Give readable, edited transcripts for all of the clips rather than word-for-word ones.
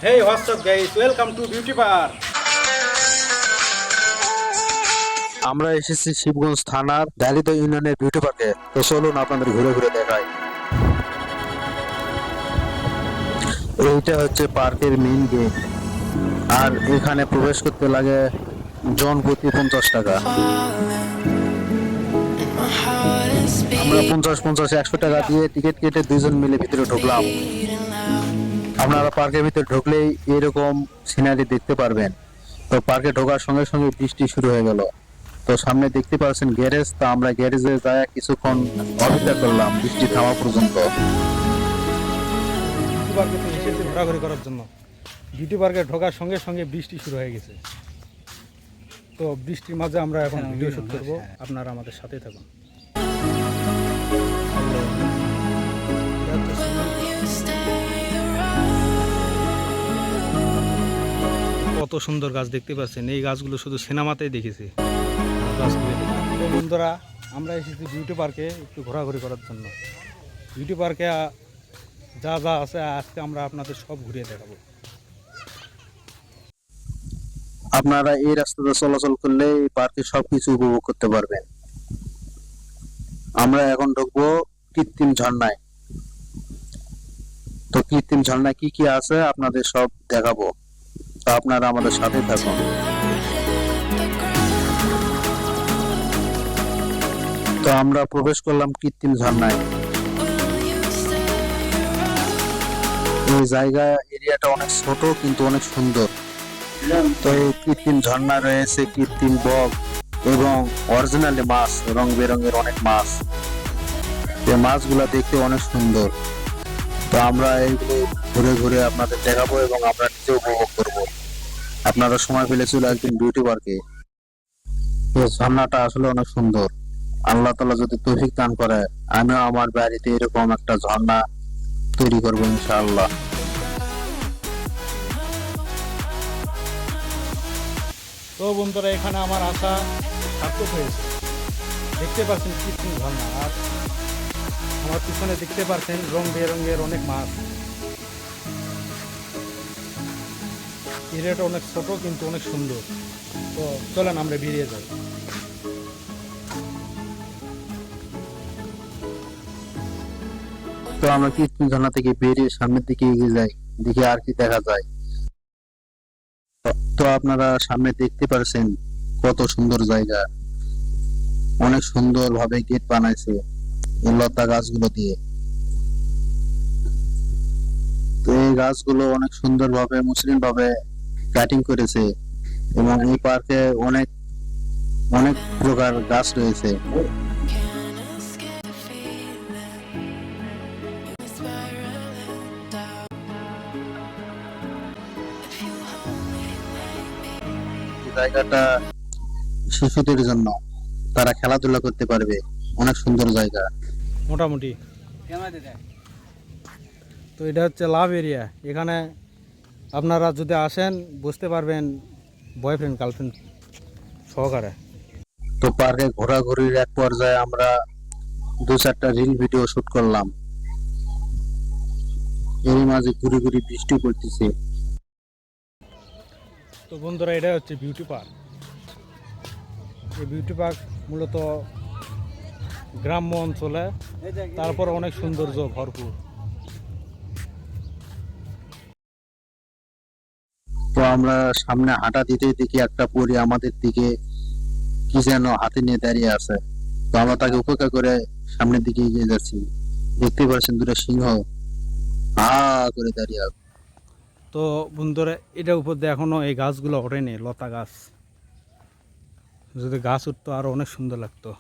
Hey, what's up guys? Welcome to Beauty Bar. আমরা এসেছি শিবগঞ্জ থানার দালিত ইউনিয়নের বিউটি পার্কে। তো চলুন আপনাদের ঘুরে ঘুরে দেখাই। এইটা হচ্ছে পার্কের মেইন গেট, আর এখানে প্রবেশ করতে লাগে জন প্রতি 50 টাকা। আমরা 50-50 100 টাকা দিয়ে টিকিট কেটে দুইজন মিলে ভিতরে ঢুকলাম। আপনারা পার্কের ভিতরে ঢুকলেই এরকম সিনারি দেখতে পারবেন। তো পার্কে ঢোকার সঙ্গে সঙ্গে বৃষ্টি শুরু হয়ে গেল। তো সামনে দেখতে পাচ্ছেন গ্যারেজ। তো আমরা গ্যারেজে যাই কিছুক্ষণ অপেক্ষা করলাম বৃষ্টি থামা পর্যন্ত। বিউটি পার্কে তো এসেছি ঘোরাঘুরি করার জন্য। বিউটি পার্কে ঢোকার সঙ্গে সঙ্গে বৃষ্টি শুরু হয়ে গেছে। তো বৃষ্টির মাঝে আমরা এখন ভিডিও শুট করব, আপনারা আমাদের সাথেই থাকুন। কত সুন্দর গাছ দেখতে পাচ্ছেন। এই গাছগুলো শুধু সিনেমাতেই দেখেছি। তো বন্ধুরা, আমরা এসেছি বিউটি পার্কে একটু ঘোরাঘুরি করার জন্য। বিউটি পার্কে যা যা আছে আজকে আমরা আপনাদের সব ঘুরিয়ে দেখাবো। আপনারা এই রাস্তাতে চলাচল করলে এই পার্কে সবকিছু উপভোগ করতে পারবেন। আমরা এখন ঢুকবো কৃত্রিম ঝর্ণায়। তো কৃত্রিম ঝর্ণায় কি কি আছে আপনাদের সব দেখাবো। তো আপনারা আমাদের সাথে থাকুন। তো আমরা প্রবেশ করলাম কৃত্রিম ঝর্ণায়। এই জায়গা এরিয়াটা অনেক ছোট কিন্তু অনেক সুন্দর। তো এই কৃত্রিম ঝর্ণা রয়েছে কৃত্রিম বক এবং অরিজিনালি মাছ, রং বেরঙের অনেক মাছ। এই মাছগুলা দেখতে অনেক সুন্দর। তো আমরা এইগুলো ঘুরে ঘুরে আপনাদের দেখাবো এবং আমরা নিজে উপভোগ করব। আপনারা সময় পেলে চলে আসবেন বিউটি পার্কে। এই ঝর্ণাটা আসলে অনেক সুন্দর। আল্লাহ তাআলা যদি তৌফিক দান করে, আমিও আমার বাড়িতে এরকম একটা ঝর্ণা তৈরি করবো ইনশাআল্লাহ। তো বন্ধুরা, এখানে আমার আশা সার্থক হয়েছে। দেখতে পাচ্ছেন কৃত্রিম ঝর্ণা, আর আমার পিছনে দেখতে পাচ্ছেন রং বেরঙের অনেক মাছ। এরিয়াটা অনেক ছোট কিন্তু অনেক সুন্দর। তো চলেন আমরা বেরিয়ে যাই। তো আমরা কৃত্রিম ঝর্ণা থেকে বেরিয়ে সামনের দিকে এগিয়ে যাই, দেখি আর কি দেখা যায়। তো আপনারা সামনে দেখতে পাচ্ছেন কত সুন্দর জায়গা। অনেক সুন্দর ভাবে গেট বানাইছে এই লতা গাছগুলো দিয়ে। তো এই গাছগুলো অনেক সুন্দর ভাবে মসৃণ ভাবে কাটিং করেছে এবং এই পার্কে অনেক অনেক প্রকার গাছ রয়েছে। জায়গাটা শিশুদের জন্য, তারা খেলাধুলা করতে পারবে। অনেক সুন্দর জায়গা মোটামুটি। তো এটা হচ্ছে লাভ এরিয়া। এখানে আপনারা যদি আসেন বুঝতে পারবেন বয়ফ্রেন্ড গার্লফ্রেন্ড সহকারে। তো পার্কে ঘোরাঘুরির এক পর্যায়ে আমরা 2-4টা রিল ভিডিও শুট করলাম। এর মাঝে ঘুরি ঘুরি বৃষ্টি পড়তেছে। তো বন্ধুরা, এটা হচ্ছে বিউটি পার্ক। এই বিউটি পার্ক মূলত গ্রাম্য অঞ্চলে, তারপর অনেক সৌন্দর্য ভরপুর। তো আমরা সামনে হাঁটা দিতে দেখি একটা পরী আমাদের দিকে কি যেন হাতে নিয়ে দাঁড়িয়ে আছে। তো আমরা তাকে উপেক্ষা করে সামনের দিকে এগিয়ে যাচ্ছি। দেখতে পাচ্ছেন দুটো সিংহ হা করে দাঁড়িয়ে আছে। তো বন্ধুরা, এটার উপর দিয়ে এখনো এই গাছগুলো ওঠেনি, লতা গাছ। যদি গাছ উঠতো আরো অনেক সুন্দর লাগতো।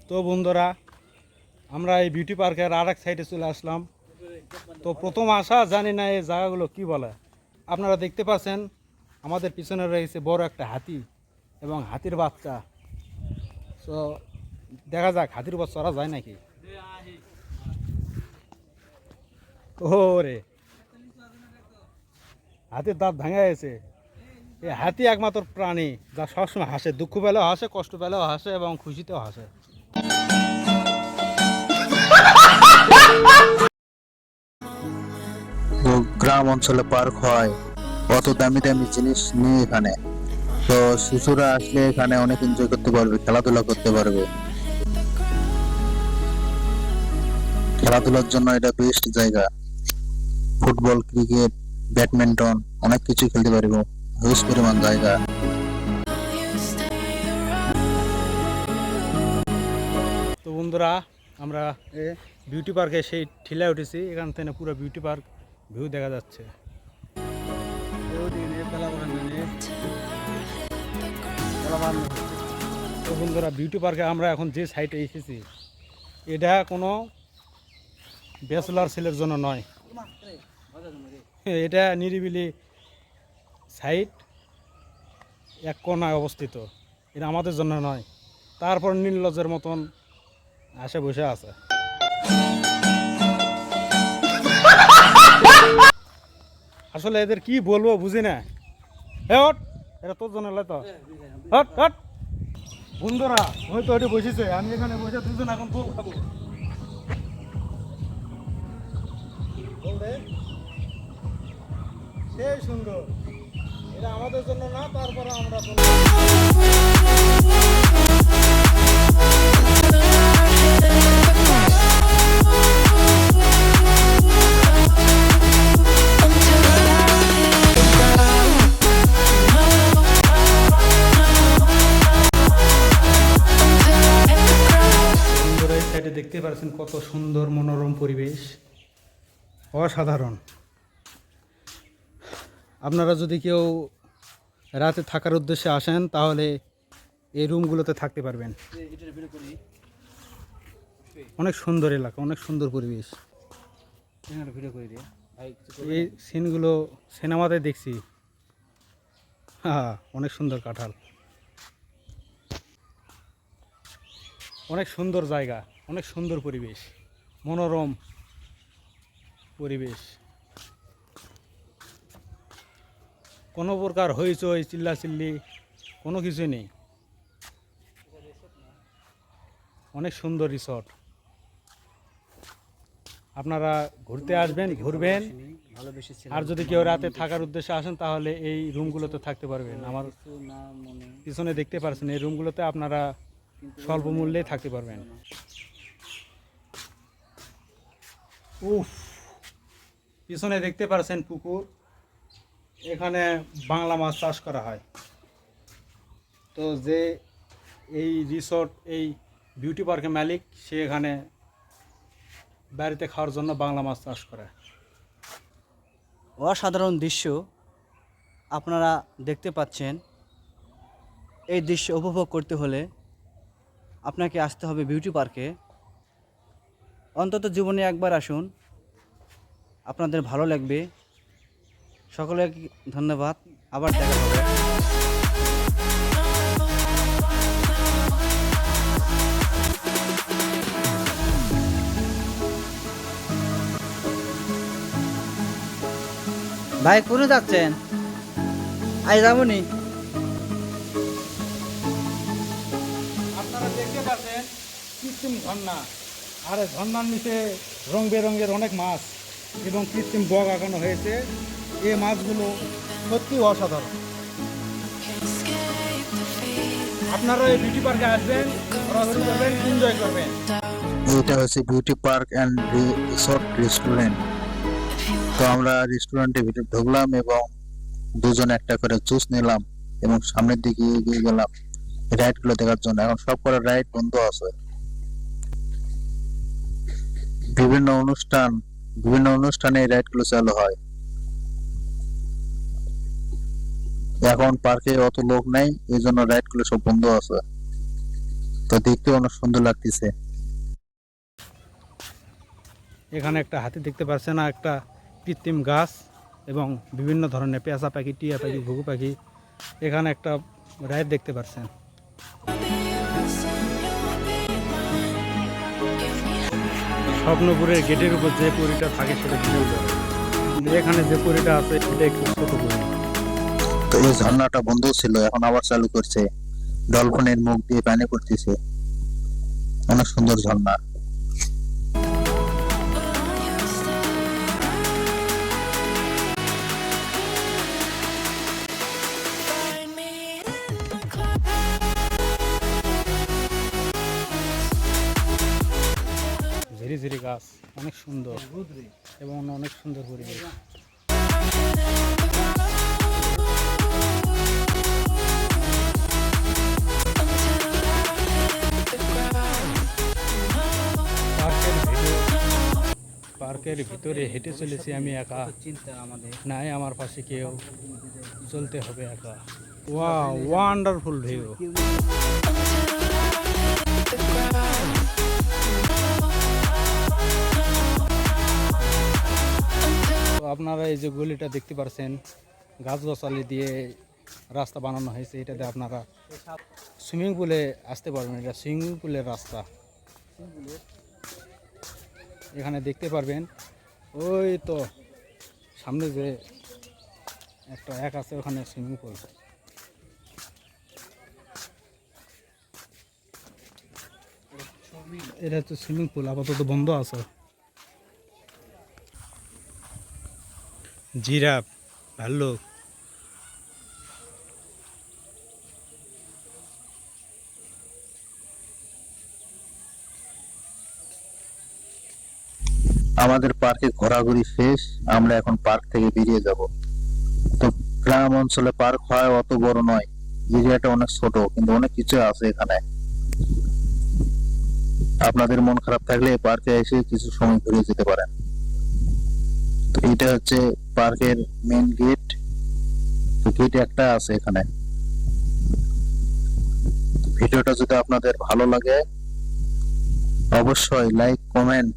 তো বন্ধুরা, আমরা এই বিউটি পার্কের আর এক সাইডে চলে আসলাম। তো প্রথম আসা জানি না এই জায়গাগুলো কি বলে। আপনারা দেখতে পাচ্ছেন আমাদের পিছনে রয়েছে বড় একটা হাতি এবং হাতির বাচ্চা। তো দেখা যাক হাতির বাচ্চা চড়া যায় নাকি। ওরে, হাতির দাঁত ভাঙা গেছে। এই হাতি একমাত্র প্রাণী যা সবসময় হাসে, দুঃখ পেলেও হাসে, কষ্ট পেলেও হাসে এবং খুশিতেও হাসে। গ্রাম অঞ্চলে পার্ক হয়, অত দামি দামি জিনিস নেই এখানে। তো শিশুরা আসলে এখানে অনেক এনজয় করতে পারবে, খেলাধুলা করতে পারবে। খেলাধুলার জন্য এটা বেস্ট জায়গা। ফুটবল, ক্রিকেট, ব্যাডমিন্টন অনেক কিছু খেলতে পারবো, হিউজ পরিমাণ জায়গা। তো বন্ধুরা, আমরা বিউটি পার্কে সেই ঠিলায় উঠেছি। এখান থেকে পুরো বিউটি পার্ক ভিউ দেখা যাচ্ছে। তো বন্ধুরা, বিউটি পার্কে আমরা এখন যে সাইটে এসেছি, এটা কোনো ব্যাচেলার ছেলের জন্য নয়। এটা নিরিবিলি সাইট, এক কোণায় অবস্থিত। এটা আমাদের জন্য নয়। তারপর নীললজের মতন আসে বসে আছে। আসলে এদের কি বলবো বুঝি না। এটা তোর জন্য লয় তো। হট হট বন্ধুরা, হয়তো এটা বসেছে, আমি এখানে বসে দুজন এখন বল খাবো। সেই সুন্দর, এটা আমাদের জন্য না, তারপরে আমরা সাইডে দেখতে পাচ্ছেন কত সুন্দর মনোরম পরিবেশ, অসাধারণ। আপনারা যদি কেউ রাতে থাকার উদ্দেশ্যে আসেন তাহলে এই রুমগুলোতে থাকতে পারবেন। অনেক সুন্দর এলাকা, অনেক সুন্দর পরিবেশ। এই সিনগুলো সিনেমাতে দেখছি। হ্যাঁ, অনেক সুন্দর কাঁঠাল, অনেক সুন্দর জায়গা, অনেক সুন্দর পরিবেশ, মনোরম পরিবেশ। কোনো প্রকার হইচই চিল্লাচিল্লি কোনো কিছুই নেই। অনেক সুন্দর রিসর্ট। আপনারা ঘুরতে আসবেন, ঘুরবেন। আর যদি কেউ রাতে থাকার উদ্দেশ্যে আসেন তাহলে এই রুমগুলোতে থাকতে পারবেন। আমার পিছনে দেখতে পাচ্ছেন, এই রুমগুলোতে আপনারা স্বল্প মূল্যে থাকতে পারবেন। উফ, পিছনে দেখতে পাচ্ছেন পুকুর। এখানে বাংলা মাছ চাষ করা হয়। তো যে এই রিসর্ট, এই বিউটি পার্কের মালিক, সে এখানে বাড়িতে খাওয়ার জন্য বাংলা মাছ চাষ করে। অসাধারণ দৃশ্য আপনারা দেখতে পাচ্ছেন। এই দৃশ্য উপভোগ করতে হলে আপনাকে আসতে হবে বিউটি পার্কে। অন্তত জীবনে একবার আসুন, আপনাদের ভালো লাগবে। সকলকে ধন্যবাদ, আবার দেখা হবে। ভাই কোথায় যাচ্ছেন? আজ যাবনি। আপনারা দেখতে পাচ্ছেন কৃত্রিম ঝর্ণা, আর এই ঝর্ণার নিচে রং বেরঙের অনেক মাছ এবং কৃত্রিম বগ আঁকানো হয়েছে। এই মাছগুলো সত্যি অসাধারণ। আপনারা এই বিউটি পার্কে আসবেন, ঘোরাঘুরি করবেন, এনজয় করবেন। এটা হচ্ছে beauty park and resort restaurant. তো আমরা রেস্টুরেন্টের ভিতরে ঢুকলাম এবং দুজন একটা করে জুস নিলাম এবং সামনের দিকে এগিয়ে গেলাম রাইড গুলো দেখার জন্য। এখন সব করে রাইড বন্ধ আছে। বিভিন্ন অনুষ্ঠানে এই রাইড গুলো চালু হয়। এখন পার্কে অত লোক নাই, এই জন্য রাইড গুলো সব বন্ধ আছে। তো দেখতে অনেক সুন্দর লাগতেছে। এখানে একটা হাতি দেখতে পাচ্ছেন, না একটা কৃত্রিম গাছ এবং বিভিন্ন ধরনের পেঁচা পাখি, টিয়া পাখি, ঘুঘু পাখি। এখানে একটা রাইড দেখতে পাচ্ছেন। স্বপ্নপুরের গেটের উপর যে পরীটা থাকে সেটা বিশাল বড়। এখানে যে পরীটা আছে এটা একটু ছোট পরী। তো এই ঝর্ণাটা বন্ধ ছিল, এখন আবার চালু করছে। ডলফিনের মুখ দিয়ে পানি পড়তেছে, অনেক সুন্দর ঝর্ণা। গাছ অনেক সুন্দর এবং অনেক সুন্দর পরিবেশ। পার্কের ভিতরে হেঁটে চলেছি আমি একা, চিন্তা আমাদের নাই আমার পাশে কেউ, চলতে হবে একা। Wow, wonderful view. তো আপনারা এই যে গলিটা দেখতে পাচ্ছেন, গাছগাছালি দিয়ে রাস্তা বানানো হয়েছে। এটাতে আপনারা সুইমিং পুলে আসতে পারবেন। এটা সুইমিং পুলের রাস্তা। এখানে দেখতে পারবেন, ওই তো সামনে যে একটা আছে ওখানে সুইমিং পুল। এটা তো সুইমিং পুল আপাতত বন্ধ আছে। জিরাফ, ভাল্লুক, আমাদের পার্কে ঘোরাঘুরি শেষ, আমরা এখন পার্ক থেকে বেরিয়ে যাব। তো গ্রাম অঞ্চলে পার্ক হয় অত বড় নয়, এরিয়াটা অনেক ছোট, কিন্তু অনেক কিছু আছে এখানে। আপনাদের মন খারাপ থাকলে পার্কে এসে কিছু সময় ঘুরে যেতে পারেন। তো এটা হচ্ছে পার্কের মেন গেট। তো গেট একটা আছে এখানে। ভিডিওটা যদি আপনাদের ভালো লাগে অবশ্যই লাইক, কমেন্ট,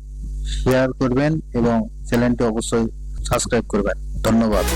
শেয়ার করবেন এবং চ্যানেলটি অবশ্যই সাবস্ক্রাইব করবেন। ধন্যবাদ।